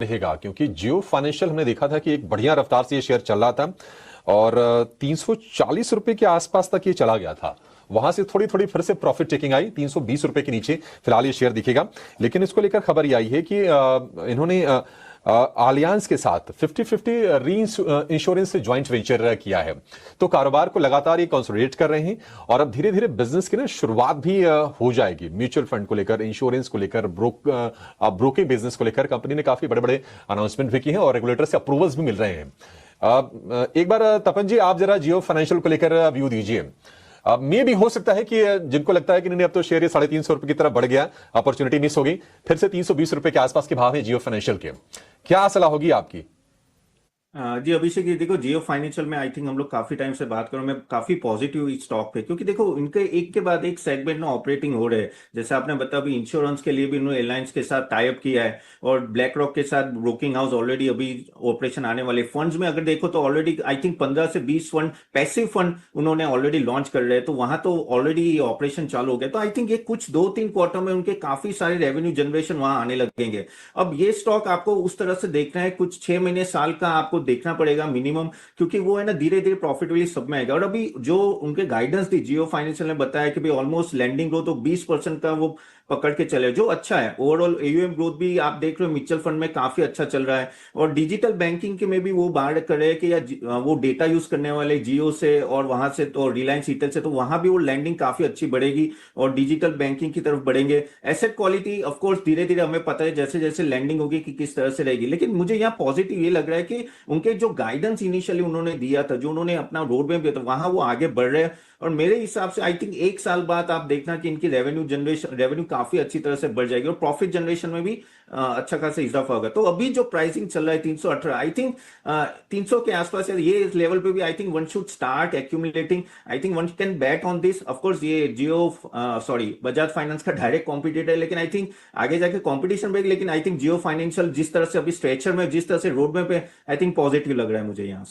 रहेगा, क्योंकि जियो फाइनेंशियल हमने देखा था कि एक बढ़िया रफ्तार से ये शेयर चल रहा था और 340 रुपए के आसपास तक ये चला गया था। वहां से थोड़ी थोड़ी फिर से प्रॉफिट टेकिंग आई 320 रुपए के नीचे फिलहाल ये शेयर दिखेगा। लेकिन इसको लेकर खबर ये आई है कि इन्होंने आलियांस के साथ 50-50 री इंश्योरेंस से ज्वाइंट वेंचर किया है, तो कारोबार को लगातार ये कंसोलिडेट कर रहे हैं और अब धीरे धीरे बिजनेस की ना शुरुआत भी हो जाएगी। म्यूचुअल फंड को लेकर, इंश्योरेंस को लेकर, ब्रोकिंग बिजनेस को लेकर कंपनी ने काफी बड़े बड़े अनाउंसमेंट भी किए हैं और रेगुलेटर से अप्रूवल्स भी मिल रहे हैं। एक बार तपन जी आप जरा जियो फाइनेंशियल को लेकर व्यू दीजिए। मे भी हो सकता है कि जिनको लगता है कि नहीं अब तो शेयर 350 रुपए की तरफ बढ़ गया, अपॉर्चुनिटी मिस हो गई, फिर से 320 रुपए के आसपास के भाव है जियो फाइनेंशियल के, क्या सलाह होगी आपकी? जी अभिषेक, ये देखो जियो फाइनेंशियल में आई थिंक हम लोग काफी टाइम से बात करो, मैं काफी पॉजिटिव इस स्टॉक पे, क्योंकि देखो इनके एक के बाद एक सेगमेंट में ऑपरेटिंग हो रहे हैं। जैसे आपने बताया अभी इंश्योरेंस के लिए भी इन्होंने एयरलाइंस के साथ टाई अप किया है और ब्लैक रॉक के साथ ब्रोकिंग हाउस ऑलरेडी अभी ऑपरेशन आने वाले। फंड्स में अगर देखो तो ऑलरेडी आई थिंक 15 से 20 फंड, पैसिव फंड उन्होंने ऑलरेडी लॉन्च कर रहे हैं, तो वहां तो ऑलरेडी ऑपरेशन चालू हो गया। तो आई थिंक ये कुछ 2-3 क्वार्टर में उनके काफी सारे रेवेन्यू जनरेशन वहां आने लगेंगे। अब ये स्टॉक आपको उस तरह से देखना है, कुछ 6 महीने साल का आपको देखना पड़ेगा मिनिमम, क्योंकि वो है ना धीरे धीरे प्रॉफिटेबली सब में आएगा। और अभी जो उनके गाइडेंस दी जियो फाइनेंशियल ने बताया कि भाई ऑलमोस्ट लैंडिंग ग्रोथ तो 20% का वो पकड़ के चले, जो अच्छा है। ओवरऑल एयूएम ग्रोथ भी आप देख रहे हो म्यूचुअल फंड में काफी अच्छा चल रहा है। और डिजिटल बैंकिंग के में भी वो बात कर रहे हैं कि वो डेटा यूज करने वाले जियो से और वहां से तो रिलायंस ईटेल से, तो वहां भी वो लैंडिंग काफी अच्छी बढ़ेगी और डिजिटल बैंकिंग की तरफ बढ़ेंगे। एसेट क्वालिटी ऑफ कोर्स धीरे धीरे हमें पता है जैसे जैसे लैंडिंग होगी कि किस तरह से रहेगी, लेकिन मुझे यहाँ पॉजिटिव ये लग रहा है कि उनके जो गाइडेंस इनिशियली उन्होंने दिया था, जो उन्होंने अपना रोड मैप दिया था, वहां वो आगे बढ़ रहे हैं। और मेरे हिसाब से आई थिंक 1 साल बाद आप देखना कि इनकी रेवेन्यू काफी अच्छी तरह से बढ़ जाएगी और प्रॉफिट जनरेशन में भी अच्छा खासा इजाफा होगा। तो अभी जो प्राइसिंग चल रहा है 318, आई थिंक 300 के आसपास है, ये लेवल पे भी I think one should start accumulating. I think one can bat on this. Of course ये जियो सॉरी बजाज फाइनेंस का डायरेक्ट कॉम्पिटिटर है, लेकिन आई थिंक आगे जाके कॉम्पिटिशन बढ़ेगी। लेकिन आई थिंक जियो फाइनेंशियल जिस तरह से अभी स्ट्रेचर में, जिस तरह से रोड में पे, आई थिंक पॉजिटिव लग रहा है मुझे यहाँ से।